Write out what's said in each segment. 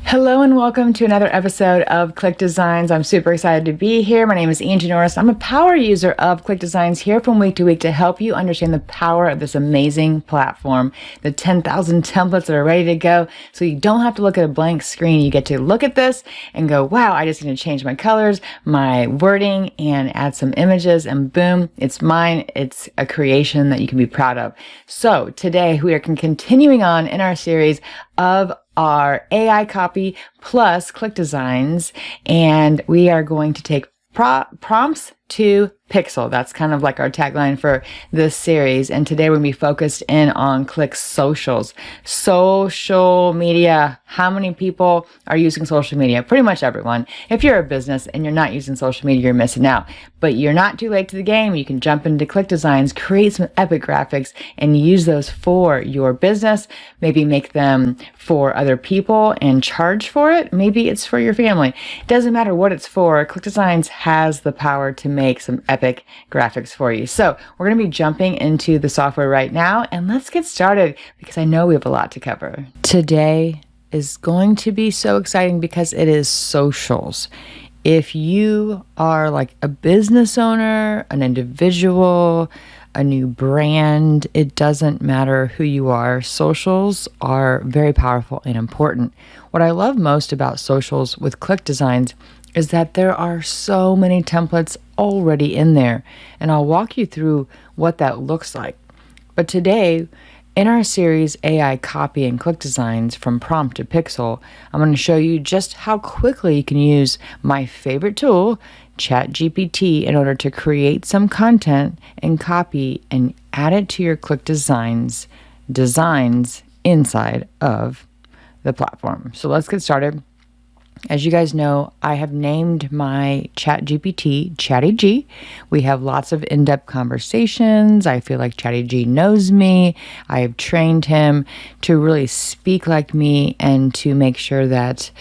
Hello and welcome to another episode of ClickDesigns. I'm super excited to be here. My name is Angie Norris. I'm a power user of ClickDesigns here from week to week to help you understand the power of this amazing platform, the 10,000 templates that are ready to go. So you don't have to look at a blank screen. You get to look at this and go, wow, I just need to change my colors, my wording, and add some images, and boom, it's mine. It's a creation that you can be proud of. So today we are continuing on in our series of our AI copy plus ClickDesigns, and we are going to take prompts to pixel. That's kind of like our tagline for this series. And today we're going to be focused in on Click Socials. Social media. How many people are using social media? Pretty much everyone. If you're a business and you're not using social media, you're missing out. But you're not too late to the game. You can jump into ClickDesigns, create some epic graphics, and use those for your business. Maybe make them for other people and charge for it. Maybe it's for your family. It doesn't matter what it's for. ClickDesigns has the power to make some epic graphics for you. So we're going to be jumping into the software right now, and let's get started because I know we have a lot to cover. Today is going to be so exciting because it is socials. If you are like a business owner, an individual, a new brand, it doesn't matter who you are. Socials are very powerful and important. What I love most about socials with ClickDesigns is that there are so many templates already in there, and I'll walk you through what that looks like. But today, in our series AI Copy and ClickDesigns from Prompt to Pixel, I'm going to show you just how quickly you can use my favorite tool, ChatGPT, in order to create some content and copy and add it to your ClickDesigns designs inside of the platform. So let's get started. As you guys know, I have named my ChatGPT Chatty G. We have lots of in-depth conversations. I feel like Chatty G knows me. I have trained him to really speak like me and to make sure that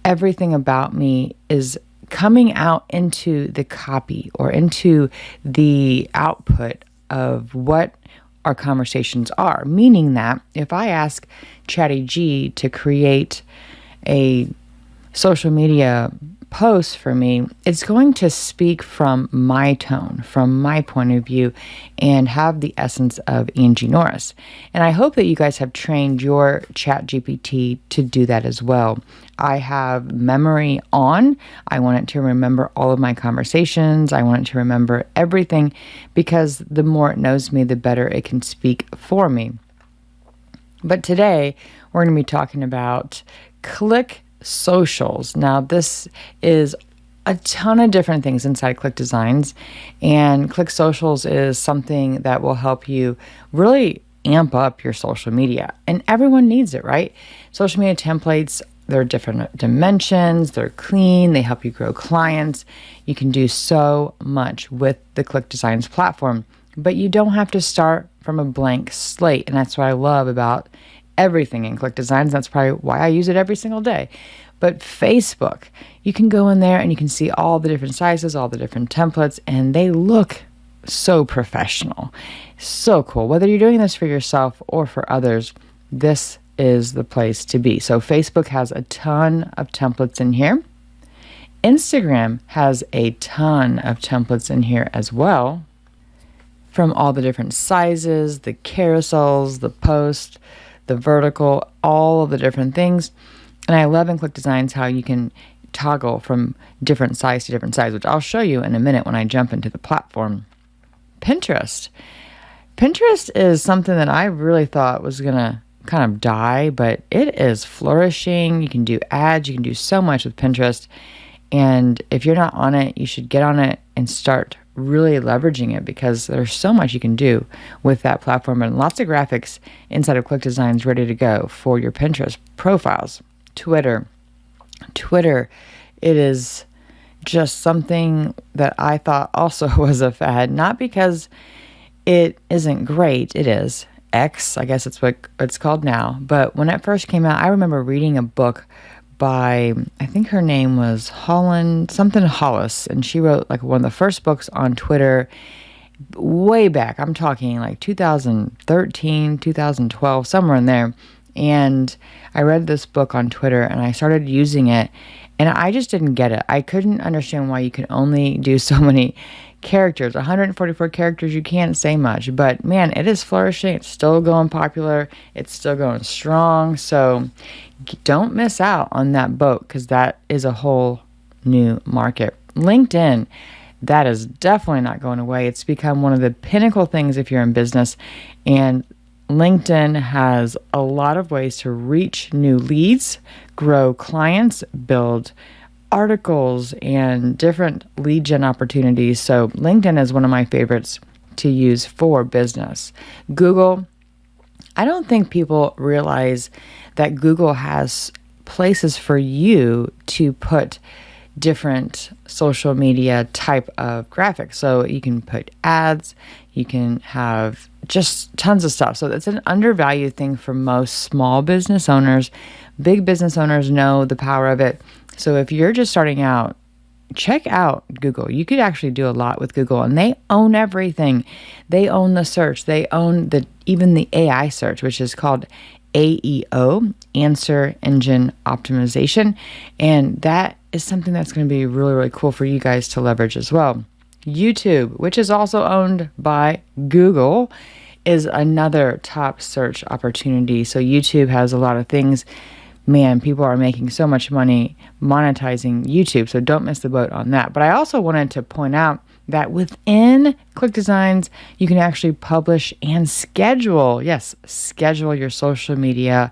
everything about me is coming out into the copy or into the output of what our conversations are. Meaning that if I ask Chatty G to create a social media posts for me, it's going to speak from my tone, from my point of view, and have the essence of Angie Norris. And I hope that you guys have trained your ChatGPT to do that as well. I have memory on. I want it to remember all of my conversations. I want it to remember everything because the more it knows me, the better it can speak for me. But today, we're going to be talking about Click Socials. Now, this is a ton of different things inside ClickDesigns, and Click Socials is something that will help you really amp up your social media. And everyone needs it, right? Social media templates, they're different dimensions, they're clean, they help you grow clients. You can do so much with the ClickDesigns platform, but you don't have to start from a blank slate. And that's what I love about everything in ClickDesigns. That's probably why I use it every single day. But Facebook, you can go in there and you can see all the different sizes, all the different templates, and they look so professional. So cool. Whether you're doing this for yourself or for others, this is the place to be. So Facebook has a ton of templates in here. Instagram has a ton of templates in here as well, from all the different sizes, the carousels, the post, the vertical, all of the different things. And I love in ClickDesigns how you can toggle from different size to different size, which I'll show you in a minute when I jump into the platform. Pinterest. Pinterest is something that I really thought was going to kind of die, but it is flourishing. You can do ads. You can do so much with Pinterest. And if you're not on it, you should get on it and start really leveraging it because there's so much you can do with that platform and lots of graphics inside of ClickDesigns ready to go for your Pinterest profiles. Twitter, it is just something that I thought also was a fad, not because it isn't great. It is. X, I guess it's what it's called now. But when it first came out, I remember reading a book by, I think her name was Hollis, and she wrote like one of the first books on Twitter way back. I'm talking like 2013, 2012, somewhere in there. And I read this book on Twitter and I started using it, and I just didn't get it. I couldn't understand why you can only do so many characters. 144 characters, you can't say much. But man, it is flourishing. It's still going popular. It's still going strong. So don't miss out on that boat, because that is a whole new market. LinkedIn, that is definitely not going away. It's become one of the pinnacle things if you're in business. And LinkedIn has a lot of ways to reach new leads, grow clients, build articles, and different lead gen opportunities. So LinkedIn is one of my favorites to use for business. Google, I don't think people realize that Google has places for you to put different social media type of graphics. So you can put ads, you can have just tons of stuff. So it's an undervalued thing for most small business owners. Big business owners know the power of it. So if you're just starting out, check out Google. You could actually do a lot with Google, and they own everything. They own the search. They own even the AI search, which is called AEO, Answer Engine Optimization. And that is something that's going to be really, really cool for you guys to leverage as well. YouTube, which is also owned by Google, is another top search opportunity. So YouTube has a lot of things. Man, people are making so much money monetizing YouTube, so don't miss the boat on that. But I also wanted to point out that within ClickDesigns, you can actually publish and schedule. Yes, schedule your social media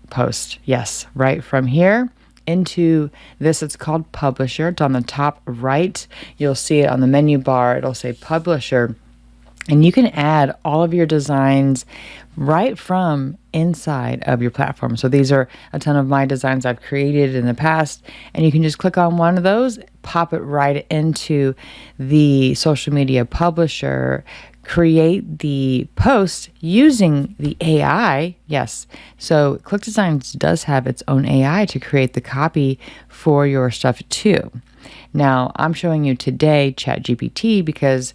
post. Yes, right from here into this. It's called Publisher. It's on the top right. You'll see it on the menu bar. It'll say Publisher. And you can add all of your designs right from inside of your platform. So these are a ton of my designs I've created in the past, and you can just click on one of those, pop it right into the social media publisher, create the post using the AI. Yes. So ClickDesigns does have its own AI to create the copy for your stuff too. Now, I'm showing you today ChatGPT because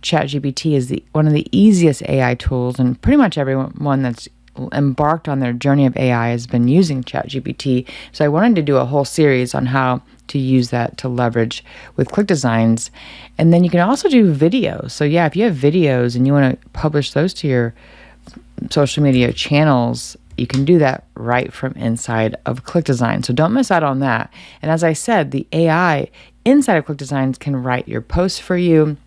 ChatGPT is one of the easiest AI tools, and pretty much everyone that's embarked on their journey of AI has been using ChatGPT. So I wanted to do a whole series on how to use that to leverage with ClickDesigns. And then you can also do videos. So yeah, if you have videos and you want to publish those to your social media channels, you can do that right from inside of ClickDesigns. So don't miss out on that. And as I said, the AI inside of ClickDesigns can write your posts for you.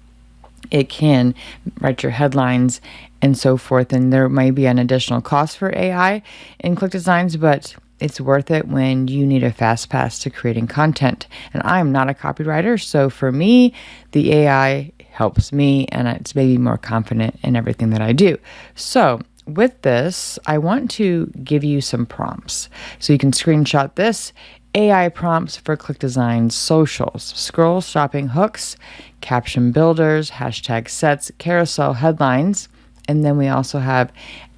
It can write your headlines and so forth. And there may be an additional cost for AI in ClickDesigns, but it's worth it when you need a fast pass to creating content. And I'm not a copywriter, so for me, the AI helps me, and it's made me more confident in everything that I do. So with this, I want to give you some prompts. So you can screenshot this. AI prompts for ClickDesigns socials: scroll shopping hooks, caption builders, hashtag sets, carousel headlines. And then we also have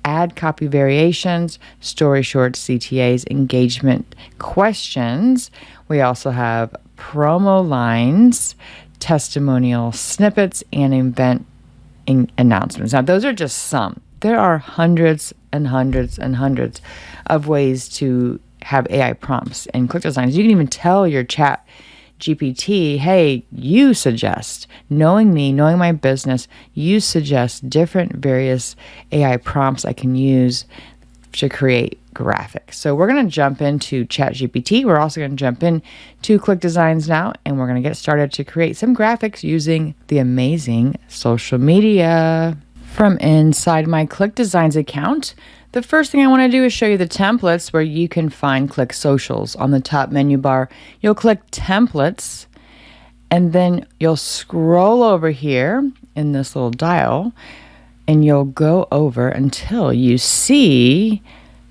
ad copy variations, story shorts, CTAs, engagement questions. We also have promo lines, testimonial snippets, and event announcements. Now, those are just some. There are hundreds and hundreds and hundreds of ways to have AI prompts in ClickDesigns. You can even tell your chat GPT, hey, you suggest, knowing me, knowing my business, you suggest different various AI prompts I can use to create graphics. So we're going to jump into ChatGPT. We're also going to jump into ClickDesigns now, and we're going to get started to create some graphics using the amazing social media. From inside my ClickDesigns account, the first thing I want to do is show you the templates where you can find Click Socials. On the top menu bar, you'll click Templates, and then you'll scroll over here in this little dial, and you'll go over until you see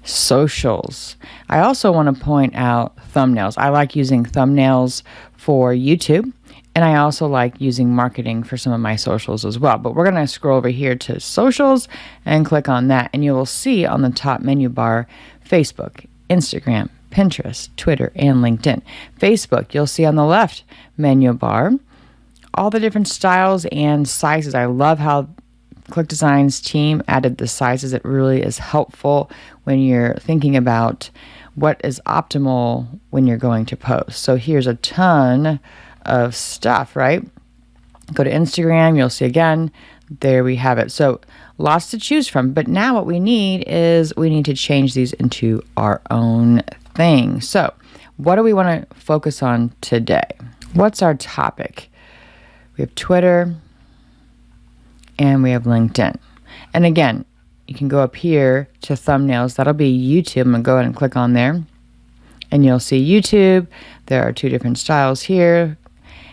Socials. I also want to point out thumbnails. I like using thumbnails for YouTube, and I also like using marketing for some of my socials as well. But we're going to scroll over here to Socials and click on that. And you will see on the top menu bar, Facebook, Instagram, Pinterest, Twitter, and LinkedIn. Facebook, you'll see on the left menu bar, all the different styles and sizes. I love how ClickDesigns team added the sizes. It really is helpful when you're thinking about what is optimal when you're going to post. So here's a ton of stuff, right? Go to Instagram, you'll see again, there we have it. So lots to choose from. But now what we need is we need to change these into our own thing. So what do we want to focus on today? What's our topic? We have Twitter and we have LinkedIn. And again, you can go up here to thumbnails. That'll be YouTube. I'm going to go ahead and click on there. And you'll see YouTube. There are two different styles here.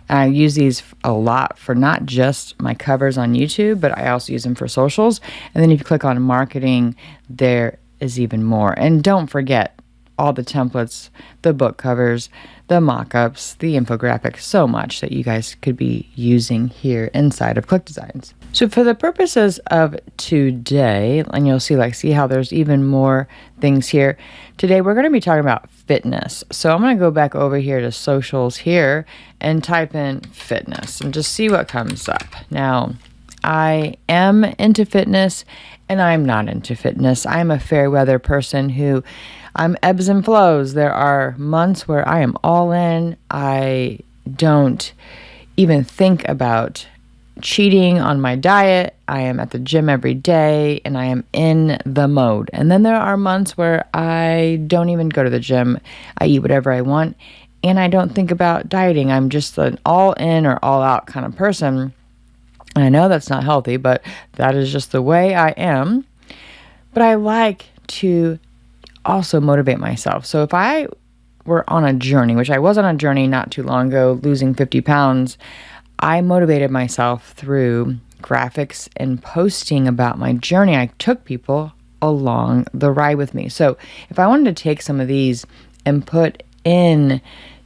And I use these a lot for not just my covers on YouTube, but I also use them for socials. And then if you click on marketing, there is even more. And don't forget all the templates, the book covers, the mock-ups, the infographics, so much that you guys could be using here inside of ClickDesigns. So for the purposes of today, and you'll see how there's even more things here. Today we're going to be talking about fitness. So I'm going to go back over here to socials here and type in fitness and just see what comes up. Now, I am into fitness and I'm not into fitness. I'm a fair weather person who I'm ebbs and flows. There are months where I am all in. I don't even think about cheating on my diet. I am at the gym every day and I am in the mode. And then there are months where I don't even go to the gym. I eat whatever I want and I don't think about dieting. I'm just an all in or all out kind of person. And I know that's not healthy, but that is just the way I am. But I like to also motivate myself. So if I were on a journey, which I was on a journey not too long ago, losing 50 pounds, I motivated myself through graphics and posting about my journey. I took people along the ride with me. So if I wanted to take some of these and put in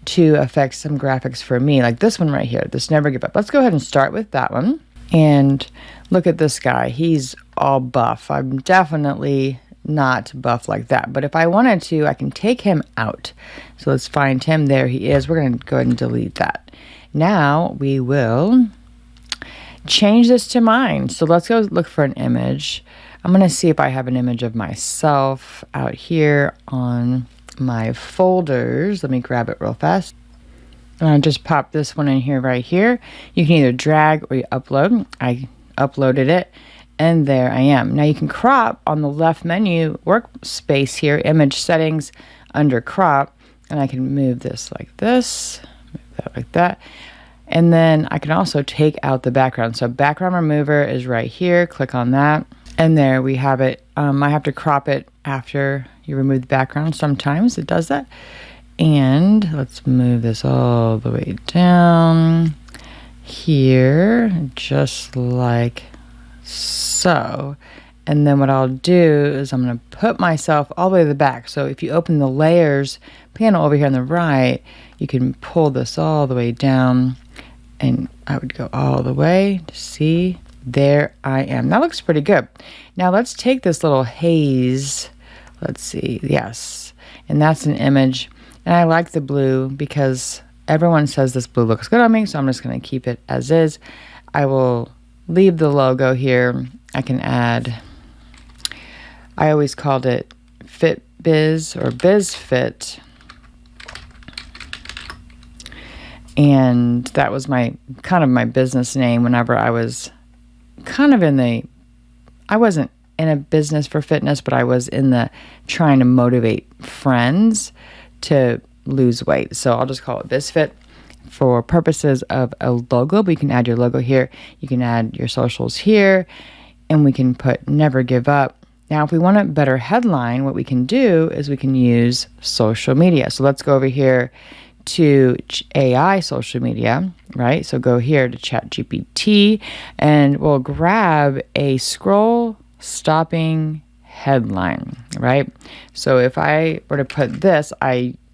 to affect some graphics for me, like this one right here, this Never Give Up. Let's go ahead and start with that one. And look at this guy. He's all buff. I'm definitely not buff like that. But if I wanted to, I can take him out. So let's find him. There he is. We're going to go ahead and delete that. Now we will change this to mine. So let's go look for an image. I'm going to see if I have an image of myself out here on my folders. Let me grab it real fast. And I'll just pop this one in here right here. You can either drag or you upload. I uploaded it. And there I am. Now you can crop on the left menu workspace here, image settings under crop. And I can move this like this, move that like that. And then I can also take out the background. So background remover is right here. Click on that. And there we have it. I have to crop it after you remove the background. Sometimes it does that. And let's move this all the way down here, just like so. And then what I'll do is I'm going to put myself all the way to the back. So if you open the layers panel over here on the right, you can pull this all the way down and I would go all the way to see. There I am. That looks pretty good. Now let's take this little haze. Let's see. Yes. And that's an image. And I like the blue because everyone says this blue looks good on me. So I'm just going to keep it as is. I will leave the logo here. I can add, I always called it FitBiz or BizFit. And that was my kind of my business name whenever I was kind of I wasn't in a business for fitness, but I was in the trying to motivate friends to lose weight. So I'll just call it BizFit for purposes of a logo, but you can add your logo here. You can add your socials here, and we can put Never Give Up. Now, if we want a better headline, what we can do is we can use social media. So let's go over here to AI social media, right? So go here to ChatGPT, and we'll grab a scroll stopping headline, right? So if I were to put this,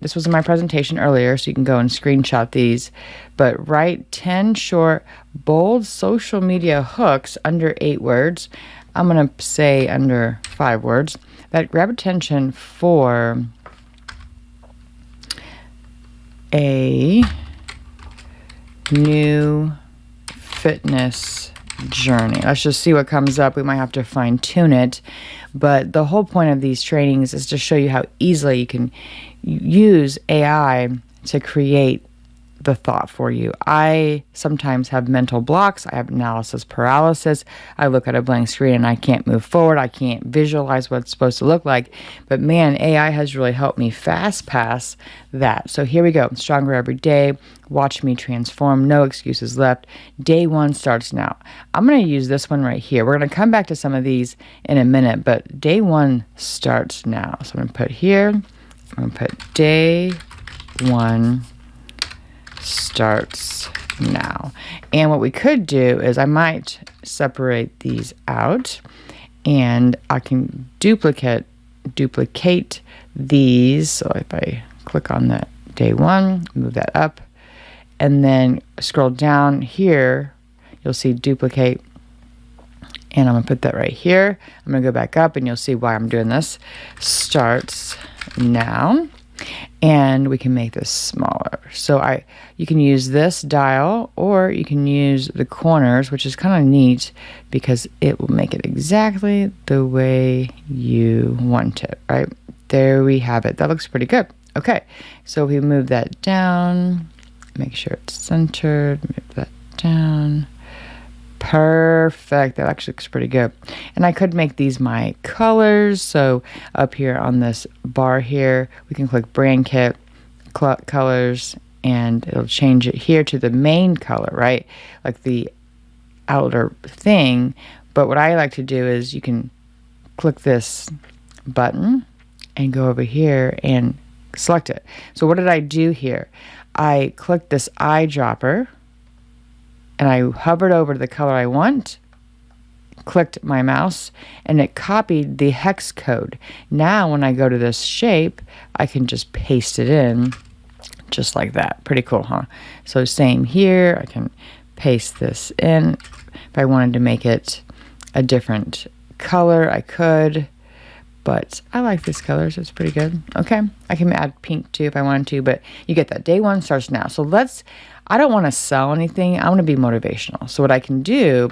this was in my presentation earlier, so you can go and screenshot these, but write 10 short, bold social media hooks under 8 words. I'm going to say under 5 words that grab attention for a new fitness journey. Let's just see what comes up. We might have to fine tune it, but the whole point of these trainings is to show you how easily you can use AI to create the thought for you. I sometimes have mental blocks. I have analysis paralysis. I look at a blank screen and I can't move forward. I can't visualize what it's supposed to look like. But man, AI has really helped me fast pass that. So here we go. Stronger every day. Watch me transform. No excuses left. Day 1 starts now. I'm going to use this one right here. We're going to come back to some of these in a minute, but day 1 starts now. So I'm going to put here, I'm going to put day 1 starts now. And what we could do is I might separate these out, and I can duplicate these. So if I click on the day 1, move that up, and then scroll down here, you'll see duplicate, and I'm gonna put that right here. I'm gonna go back up and you'll see why I'm doing this. Starts now. And we can make this smaller. So you can use this dial, or you can use the corners, which is kind of neat because it will make it exactly the way you want it, right? There we have it. That looks pretty good. Okay, so we move that down, make sure it's centered, move that down. Perfect. That actually looks pretty good. And I could make these my colors. So up here on this bar here, we can click brand kit, colors, and it'll change it here to the main color, right? Like the outer thing. But what I like to do is you can click this button and go over here and select it. So what did I do here? I clicked this eyedropper, and I hovered over to the color I want, clicked my mouse, and it copied the hex code. Now when I go to this shape, I can just paste it in just like that. Pretty cool, huh? So same here, I can paste this in. If I wanted to make it a different color, I could, but I like this color, so it's pretty good. Okay, I can add pink too if I wanted to, but you get that. Day 1 starts now. So I don't want to sell anything. I want to be motivational. So what I can do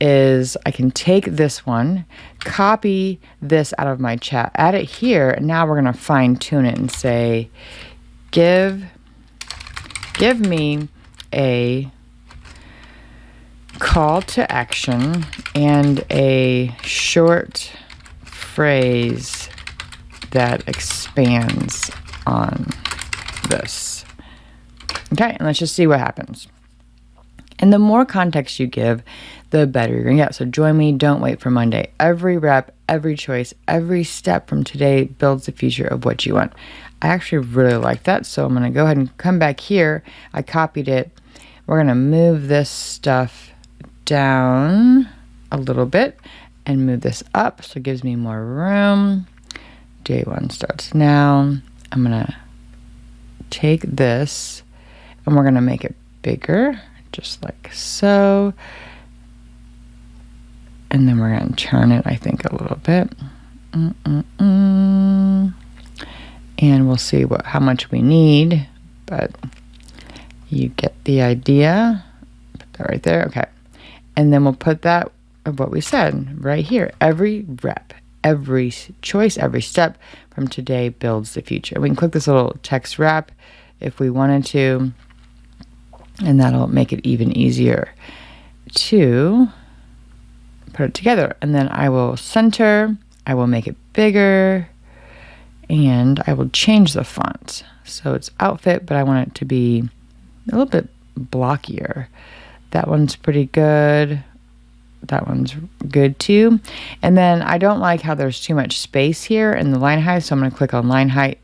is I can take this one, copy this out of my chat, add it here, and now we're going to fine tune it and say, give me a call to action and a short phrase that expands on this. Okay, and let's just see what happens. And the more context you give, the better you're gonna get. So join me, don't wait for Monday. Every rep, every choice, every step from today builds the future of what you want. I actually really like that, so I'm gonna go ahead and come back here. I copied it. We're gonna move this stuff down a little bit and move this up so it gives me more room. Day 1 starts now. I'm gonna take this and we're gonna make it bigger, just like so. And then we're gonna turn it, I think, a little bit. And we'll see how much we need, but you get the idea. Put that right there, okay. And then we'll put that of what we said right here. Every rep, every choice, every step from today builds the future. We can click this little text wrap if we wanted to, and that'll make it even easier to put it together. And then I will center, I will make it bigger, and I will change the font. So it's outfit, but I want it to be a little bit blockier. That one's pretty good. That one's good too. And then I don't like how there's too much space here in the line height, so I'm going to click on line height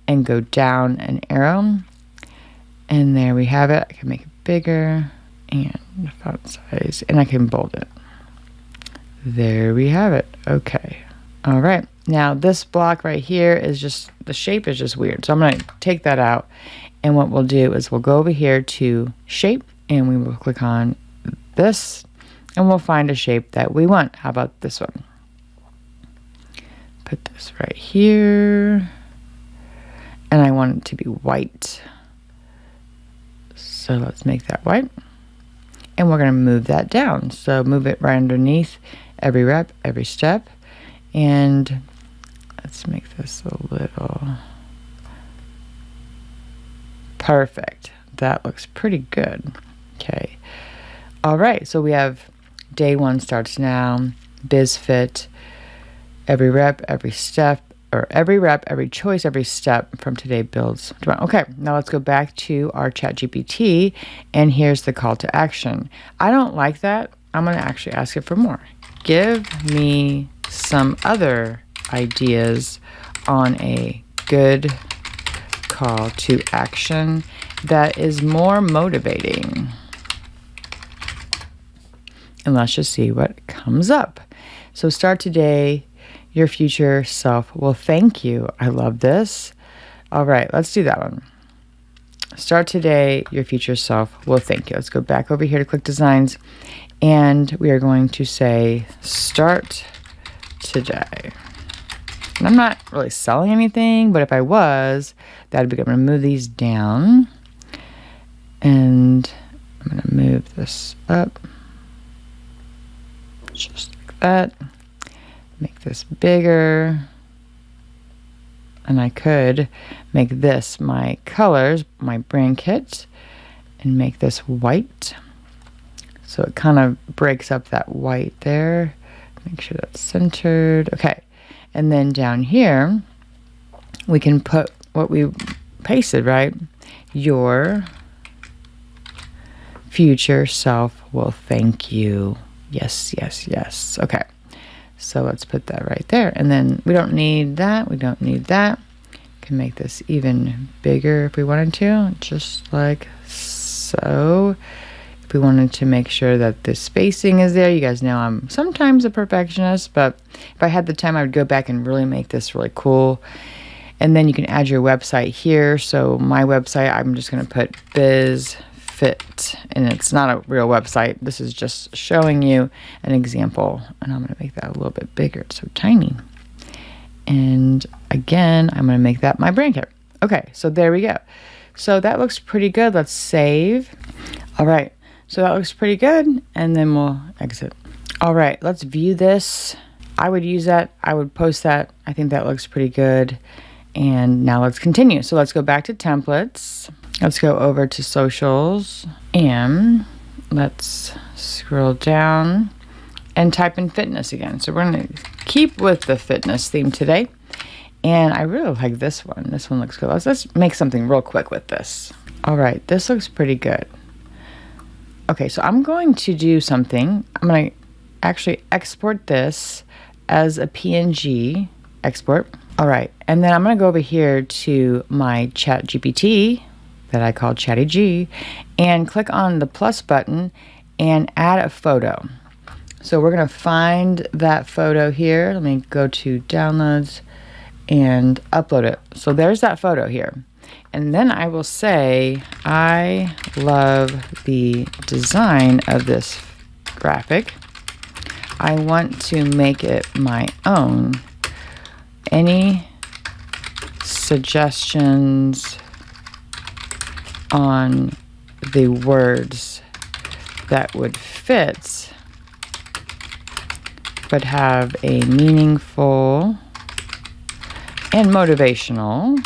and go down an arrow. And there we have it. I can make it bigger and the font size, and I can bold it. There we have it. Okay. All right. Now this block right here is just, the shape is just weird. So I'm going to take that out. And what we'll do is we'll go over here to shape and we will click on this and we'll find a shape that we want. How about this one? Put this right here. And I want it to be white. So let's make that white. and we're going to move that down. So move it right underneath every rep, every step. And let's make this a little perfect. That looks pretty good. Okay. All right. So we have day 1 starts now. BizFit. Every rep, every step, or every rep, every choice, every step from today builds tomorrow. Okay, now let's go back to our ChatGPT, and here's the call to action. I don't like that. I'm going to actually ask it for more. Give me some other ideas on a good call to action that is more motivating. And let's just see what comes up. So start today. Your future self will thank you. I love this. All right, let's do that one. Start today. Your future self will thank you. Let's go back over here to ClickDesigns, and we are going to say start today. And I'm not really selling anything, but if I was, that'd be good. I'm going to move these down, and I'm going to move this up just like that. Make this bigger, and I could make this my colors, my brand kit, and make this white. So it kind of breaks up that white there. Make sure that's centered. Okay, and then down here, we can put what we pasted, right? Your future self will thank you. Yes, yes, yes. Okay. So let's put that right there. And then we don't need that. We don't need that. Can make this even bigger if we wanted to, just like so. If we wanted to make sure that the spacing is there, you guys know I'm sometimes a perfectionist, but if I had the time, I would go back and really make this really cool. And then you can add your website here. So my website, I'm just going to put BizFit, and it's not a real website. This is just showing you an example, and I'm going to make that a little bit bigger. It's so tiny. And again, I'm going to make that my brand kit. Okay, so there we go. So that looks pretty good. Let's save. All right, so that looks pretty good, and then we'll exit. All right, let's view this. I would use that. I would post that. I think that looks pretty good. And now let's continue. So let's go back to templates. Let's go over to socials, and let's scroll down and type in fitness again. So we're going to keep with the fitness theme today. And I really like this one. This one looks good. Let's make something real quick with this. All right, this looks pretty good. Okay, so I'm going to do something. I'm going to actually export this as a PNG export. All right, and then I'm going to go over here to my ChatGPT that I call Chatty G, and click on the plus button and add a photo. So we're going to find that photo here. Let me go to downloads and upload it. So there's that photo here. And then I will say, I love the design of this graphic. I want to make it my own. Any suggestions on the words that would fit but have a meaningful and motivational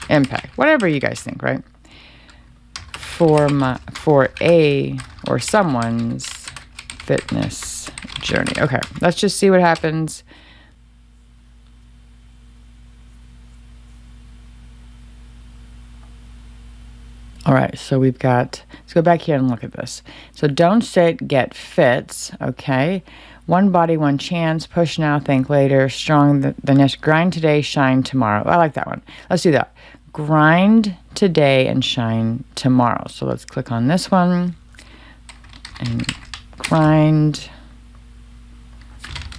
impact, whatever you guys think, right? For a or someone's fitness journey. Okay, let's just see what happens. All right, so we've got, let's go back here and look at this. So don't sit, get fits, okay? One body, one chance, push now, think later, strong the next, grind today, shine tomorrow. I like that one. Let's do that. Grind today and shine tomorrow. So let's click on this one and grind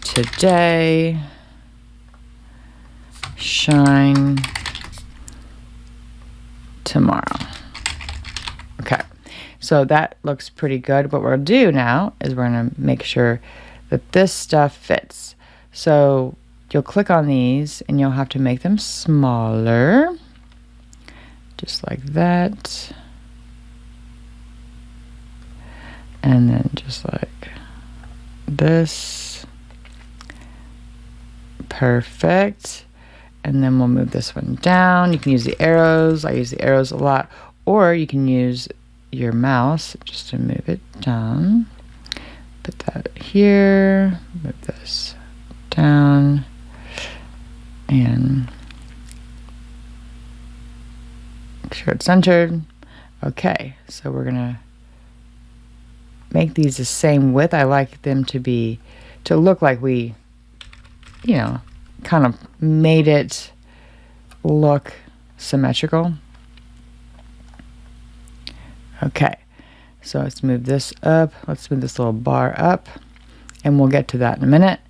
today, shine tomorrow. Okay, so that looks pretty good. What we'll do now is we're going to make sure that this stuff fits. So you'll click on these and you'll have to make them smaller, just like that. And then just like this. Perfect. And then we'll move this one down. You can use the arrows. I use the arrows a lot. Or you can use your mouse just to move it down. Put that here. Move this down. And make sure it's centered. Okay, so we're gonna make these the same width. I like them to look like we, kind of made it look symmetrical. Okay, so let's move this up. Let's move this little bar up, and we'll get to that in a minute.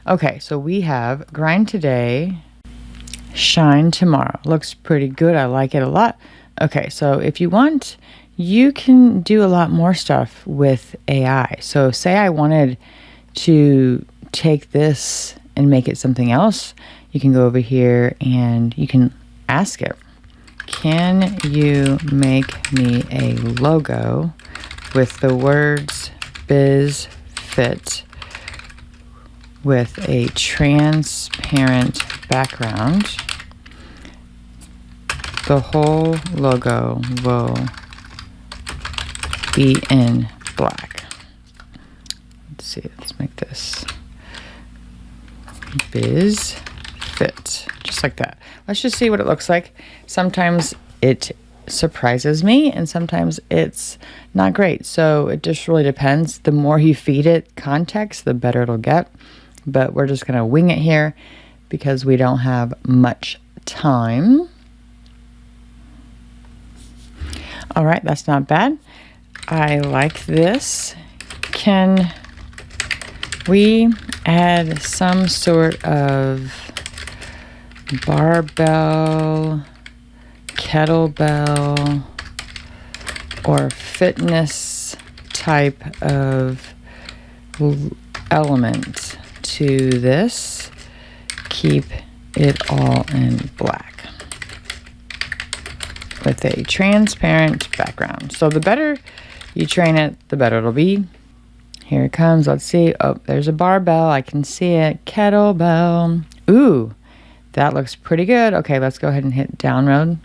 Okay, so we have grind today, shine tomorrow. Looks pretty good. I like it a lot. Okay, so if you want, you can do a lot more stuff with AI. So say I wanted to take this and make it something else. You can go over here and you can ask it, can you make me a logo with the words biz fit with a transparent background? The whole logo will be in black. Let's see, let's make this biz fit, just like that. Let's just see what it looks like. Sometimes it surprises me and sometimes it's not great. So it just really depends. The more you feed it context, the better it'll get. But we're just gonna wing it here because we don't have much time. All right, that's not bad. I like this. Can we add some sort of barbell, kettlebell, or fitness type of element to this? Keep it all in black with a transparent background. So the better you train it, the better it'll be. Here it comes. Let's see. Oh, there's a barbell. I can see it. Kettlebell. Ooh, that looks pretty good. Okay, let's go ahead and hit download.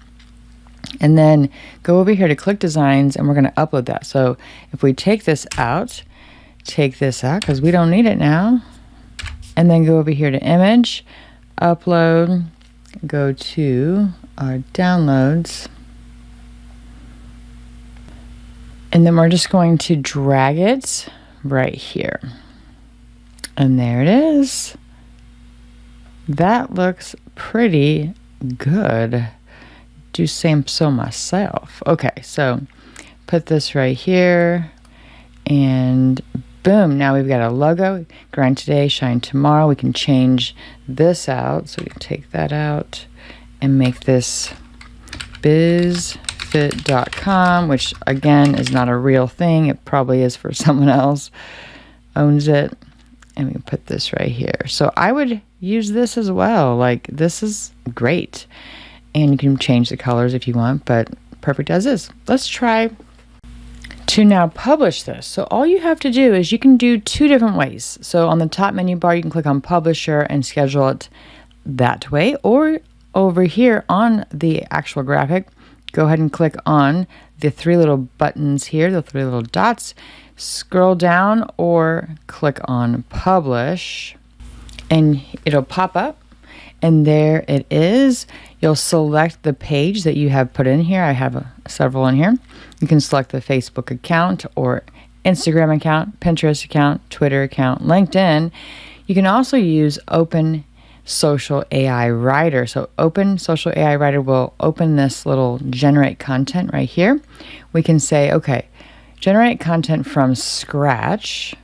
And then go over here to ClickDesigns and we're going to upload that. So if we take this out because we don't need it now. And then go over here to image, upload, go to our downloads. And then we're just going to drag it right here. And there it is. That looks pretty good. Do same so myself. Okay, so put this right here and boom, now we've got a logo. Grind today, shine tomorrow. We can change this out. So we can take that out and make this bizfit.com, which again is not a real thing. It probably is for someone else owns it. And we can put this right here. So I would use this as well. Like, this is great. And you can change the colors if you want, but perfect as is. Let's try to now publish this. So all you have to do is you can do two different ways. So on the top menu bar, you can click on Publisher and schedule it that way. Or over here on the actual graphic, go ahead and click on the three little buttons here, the three little dots. Scroll down or click on Publish and it'll pop up. And there it is. You'll select the page that you have put in here. I have several in here. You can select the Facebook account or Instagram account, Pinterest account, Twitter account, LinkedIn. You can also use Open Social AI Writer. So Open Social AI Writer will open this little generate content right here. We can say, okay, generate content from scratch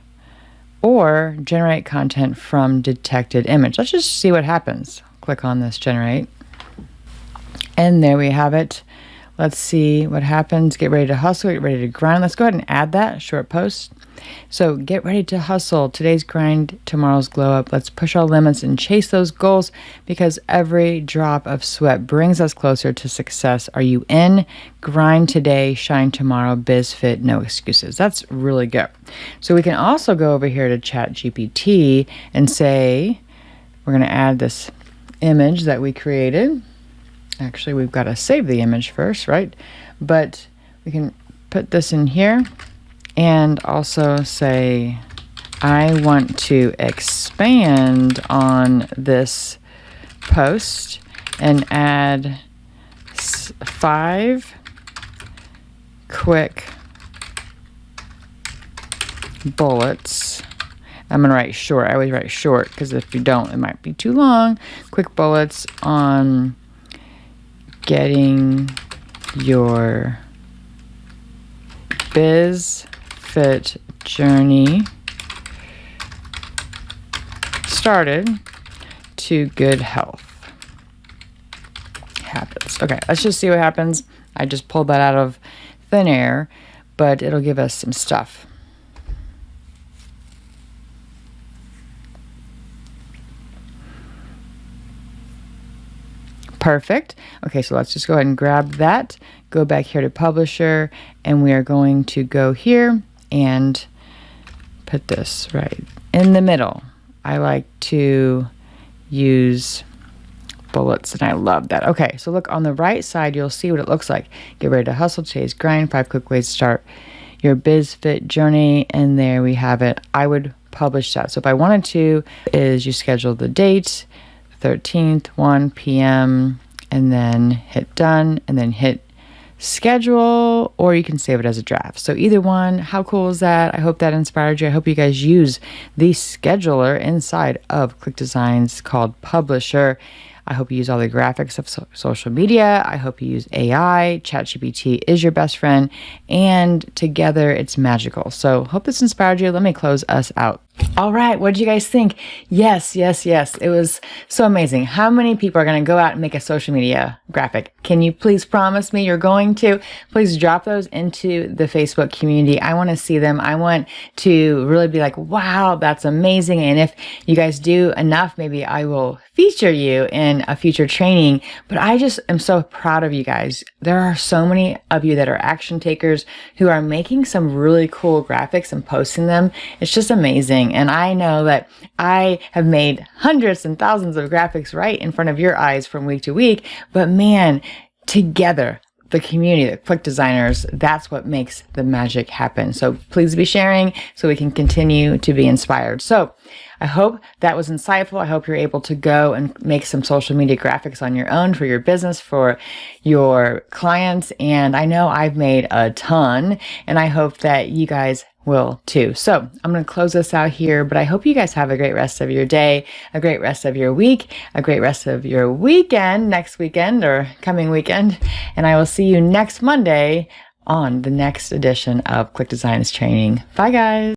or generate content from detected image. Let's just see what happens. Click on this generate. And there we have it. Let's see what happens. Get ready to hustle, get ready to grind. Let's go ahead and add that short post. So get ready to hustle. Today's grind, tomorrow's glow up. Let's push our limits and chase those goals, because every drop of sweat brings us closer to success. Are you in? Grind today, shine tomorrow, biz fit, no excuses. That's really good. So we can also go over here to ChatGPT and say, we're going to add this image that we created. Actually, we've got to save the image first, right? But we can put this in here and also say, I want to expand on this post and add 5 quick bullets. I'm going to write short. I always write short because if you don't, it might be too long. Quick bullets on getting your biz fit journey started to good health habits. Okay, let's just see what happens. I just pulled that out of thin air, but it'll give us some stuff. Perfect. Okay, so let's just go ahead and grab that, go back here to publisher, and we are going to go here and put this right in the middle. I like to use bullets, and I love that. Okay, so look on the right side, you'll see what it looks like. Get ready to hustle, today's grind, 5 quick ways to start your biz fit journey, and there we have it. I would publish that. So if I wanted to, is you schedule the date, 13th, 1 p.m., and then hit done, and then hit schedule, or you can save it as a draft. So either one. How cool is that? I hope that inspired you. I hope you guys use the scheduler inside of ClickDesigns called Publisher. I hope you use all the graphics of social media. I hope you use AI. ChatGPT is your best friend, and together it's magical. So hope this inspired you. Let me close us out. All right, what did you guys think? Yes. It was so amazing. How many people are going to go out and make a social media graphic? Can you please promise me you're going to? Please drop those into the Facebook community. I want to see them. I want to really be like, wow, that's amazing. And if you guys do enough, maybe I will feature you in a future training. But I just am so proud of you guys. There are so many of you that are action takers who are making some really cool graphics and posting them. It's just amazing. And I know that I have made hundreds and thousands of graphics right in front of your eyes from week to week. But man, together, the community, the Click Designers, that's what makes the magic happen. So please be sharing so we can continue to be inspired. So I hope that was insightful. I hope you're able to go and make some social media graphics on your own for your business, for your clients. And I know I've made a ton, and I hope that you guys will too. So I'm going to close this out here, but I hope you guys have a great rest of your day, a great rest of your week, a great rest of your weekend, next weekend or coming weekend. And I will see you next Monday on the next edition of ClickDesigns training. Bye guys.